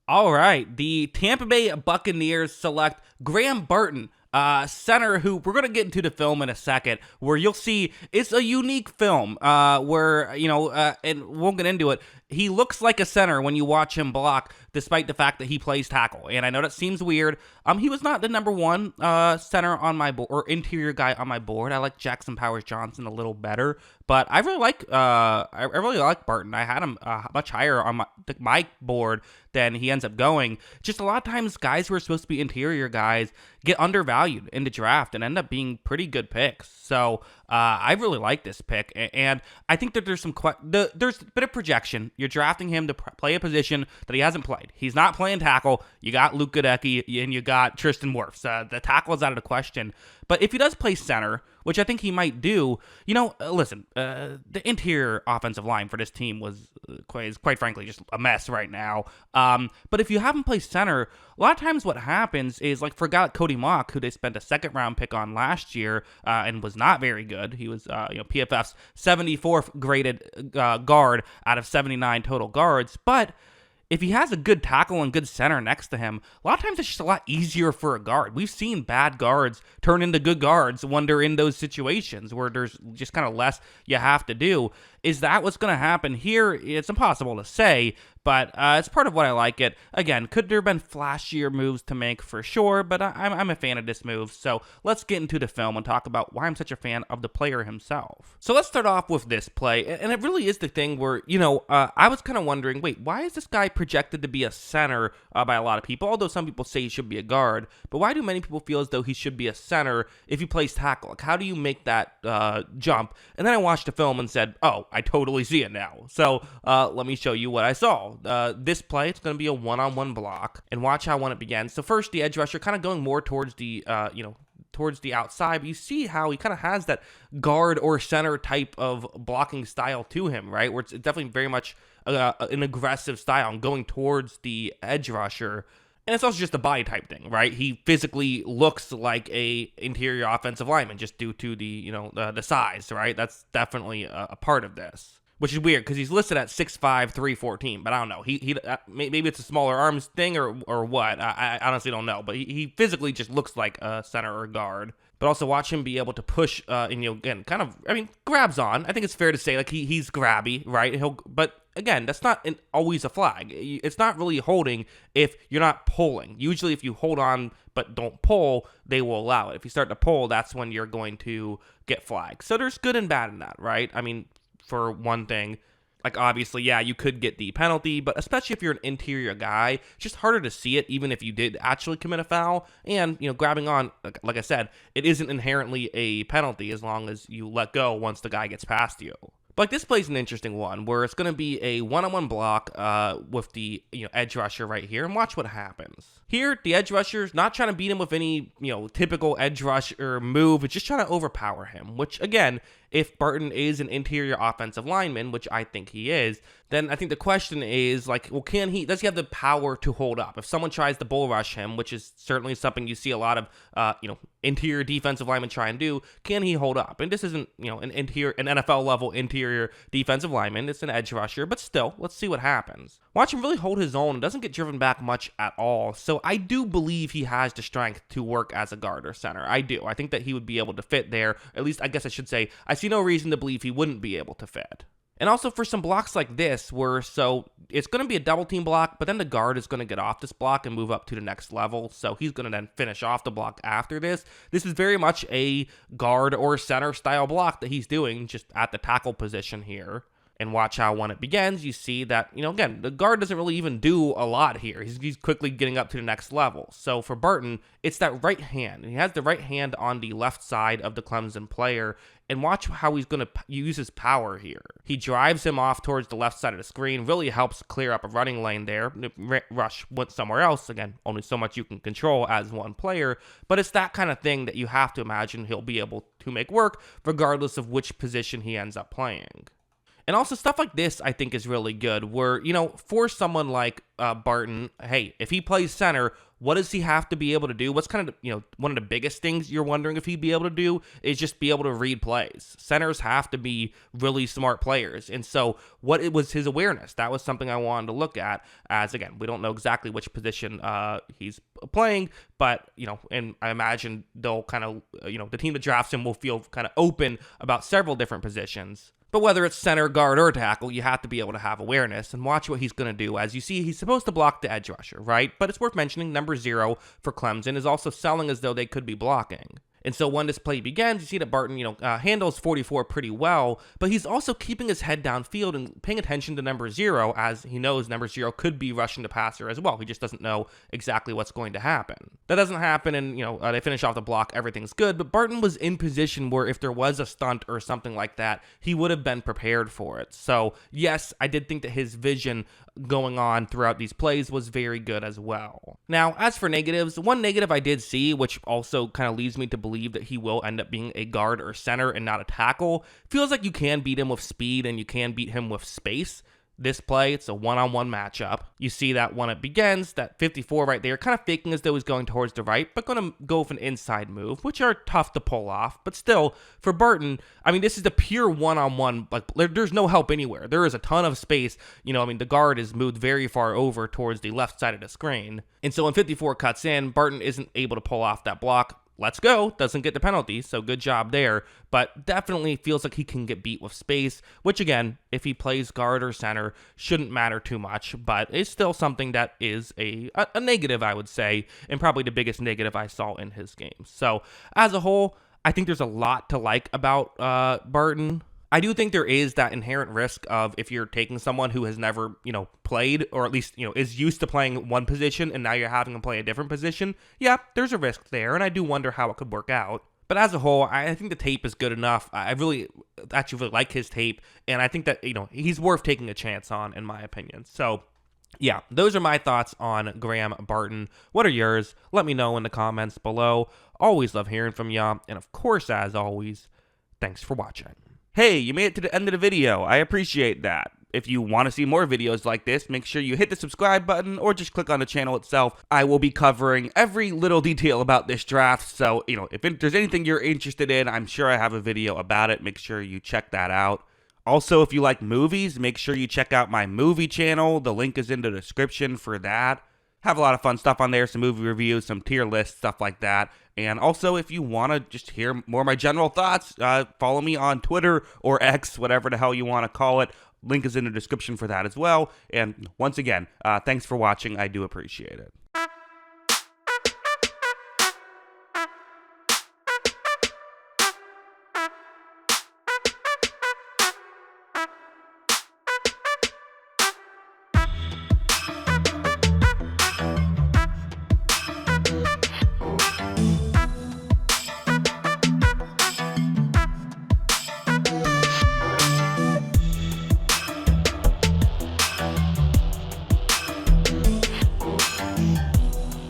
All right, the Tampa Bay Buccaneers select Graham Barton, center, who we're going to get into the film in a second, where you'll see it's a unique film where, and we'll get into it. He looks like a center when you watch him block, despite the fact that he plays tackle. And I know that seems weird. He was not the number one center on my board, or interior guy on my board. I like Jackson Powers Johnson a little better, but I really like I really like Barton. I had him much higher on my board than he ends up going. Just a lot of times, guys who are supposed to be interior guys get undervalued in the draft and end up being pretty good picks. So I really like this pick, and I think that there's there's a bit of projection. You're drafting him to play a position that he hasn't played. He's not playing tackle. You got Luke Goedeke and you got Tristan Wirfs. The tackle is out of the question. But if he does play center, which I think he might do, listen, the interior offensive line for this team is quite frankly just a mess right now. But if you have him play center, a lot of times what happens is, like, for a guy like Cody Mock, who they spent a second-round pick on last year and was not very good. He was, PFF's 74th graded guard out of 79 total guards. But if he has a good tackle and good center next to him, a lot of times it's just a lot easier for a guard. We've seen bad guards turn into good guards when they're in those situations where there's just kind of less you have to do. Is that what's going to happen here? It's impossible to say, but it's part of what I like it. Again, could there have been flashier moves to make? For sure, but I'm a fan of this move. So let's get into the film and talk about why I'm such a fan of the player himself. So let's start off with this play, and it really is the thing where, I was kind of wondering, wait, why is this guy projected to be a center by a lot of people? Although some people say he should be a guard, but why do many people feel as though he should be a center if he plays tackle? Like, how do you make that jump? And then I watched the film and said, oh, I totally see it now. So let me show you what I saw. This play, it's going to be a one-on-one block, and watch how when it begins. So first, the edge rusher kind of going more towards the towards the outside, but you see how he kind of has that guard or center type of blocking style to him, right? Where it's definitely very much an aggressive style and going towards the edge rusher. And it's also just a body type thing, right? He physically looks like a interior offensive lineman just due to the size, right? That's definitely a part of this. Which is weird because he's listed at 6'5", 314, but I don't know. He maybe it's a smaller arms thing or what. I honestly don't know. But he physically just looks like a center or guard. But also watch him be able to push and again kind of grabs on. I think it's fair to say like he's grabby, right? But again, that's not always a flag. It's not really holding if you're not pulling. Usually, if you hold on but don't pull, they will allow it. If you start to pull, that's when you're going to get flagged. So there's good and bad in that, right? For one thing, like obviously, yeah, you could get the penalty, but especially if you're an interior guy, it's just harder to see it even if you did actually commit a foul. And, grabbing on, like I said, it isn't inherently a penalty as long as you let go once the guy gets past you. But like, this play's an interesting one where it's going to be a one-on-one block with the edge rusher right here, and watch what happens. Here, the edge rusher's not trying to beat him with any typical edge rusher move. It's just trying to overpower him, which again, if Barton is an interior offensive lineman, which I think he is, then I think the question is like, well, does he have the power to hold up? If someone tries to bull rush him, which is certainly something you see a lot of interior defensive linemen try and do, can he hold up? And this isn't an NFL level interior defensive lineman. It's an edge rusher, but still, let's see what happens. Watch him really hold his own and doesn't get driven back much at all. So I do believe he has the strength to work as a guard or center. I do. I think that he would be able to fit there. At least I guess I should say I see no reason to believe he wouldn't be able to fit. And also for some blocks like this so it's going to be a double team block, but then the guard is going to get off this block and move up to the next level. So he's going to then finish off the block after this. This is very much a guard or center style block that he's doing just at the tackle position here. And watch how when it begins, you see that, again, the guard doesn't really even do a lot here. He's quickly getting up to the next level. So for Barton, it's that right hand. And he has the right hand on the left side of the Clemson player. And watch how he's going to use his power here. He drives him off towards the left side of the screen, really helps clear up a running lane there. Rush went somewhere else. Again, only so much you can control as one player. But it's that kind of thing that you have to imagine he'll be able to make work regardless of which position he ends up playing. And also stuff like this, I think, is really good, where, for someone like Barton, hey, if he plays center, what does he have to be able to do? What's kind of, one of the biggest things you're wondering if he'd be able to do is just be able to read plays. Centers have to be really smart players. And so what it was his awareness. That was something I wanted to look at, as, again, we don't know exactly which position he's playing, but, and I imagine they'll kind of, the team that drafts him will feel kind of open about several different positions. But whether it's center, guard, or tackle, you have to be able to have awareness and watch what he's going to do. As you see, he's supposed to block the edge rusher, right? But it's worth mentioning number 0 for Clemson is also selling as though they could be blocking. And so when this play begins, you see that Barton, handles 44 pretty well, but he's also keeping his head downfield and paying attention to number 0, as he knows number 0 could be rushing the passer as well. He just doesn't know exactly what's going to happen. That doesn't happen, and, they finish off the block, everything's good, but Barton was in position where if there was a stunt or something like that, he would have been prepared for it. So, yes, I did think that his vision going on throughout these plays was very good as well. Now, as for negatives, one negative I did see, which also kind of leads me to believe that he will end up being a guard or center and not a tackle, feels like you can beat him with speed and you can beat him with space. This play, it's a one-on-one matchup. You see that when it begins, that 54 right there, kind of faking as though he's going towards the right, but going to go with an inside move, which are tough to pull off. But still, for Barton, this is the pure one-on-one. Like, there's no help anywhere. There is a ton of space. The guard is moved very far over towards the left side of the screen. And so when 54 cuts in, Barton isn't able to pull off that block. Let's go, doesn't get the penalty, so good job there, but definitely feels like he can get beat with space, which again, if he plays guard or center, shouldn't matter too much, but it's still something that is a negative, I would say, and probably the biggest negative I saw in his game. So, as a whole, I think there's a lot to like about Barton. I do think there is that inherent risk of if you're taking someone who has never, played, or at least, is used to playing one position and now you're having them play a different position. Yeah, there's a risk there, and I do wonder how it could work out. But as a whole, I think the tape is good enough. I actually really like his tape, and I think that, he's worth taking a chance on, in my opinion. So, yeah, those are my thoughts on Graham Barton. What are yours? Let me know in the comments below. Always love hearing from y'all, and of course, as always, thanks for watching. Hey, you made it to the end of the video. I appreciate that. If you want to see more videos like this, make sure you hit the subscribe button or just click on the channel itself. I will be covering every little detail about this draft, so, if there's anything you're interested in, I'm sure I have a video about it. Make sure you check that out. Also, if you like movies, make sure you check out my movie channel. The link is in the description for that. Have a lot of fun stuff on there, some movie reviews, some tier lists, stuff like that. And also, if you want to just hear more of my general thoughts, follow me on Twitter or X, whatever the hell you want to call it. Link is in the description for that as well. And once again, thanks for watching. I do appreciate it.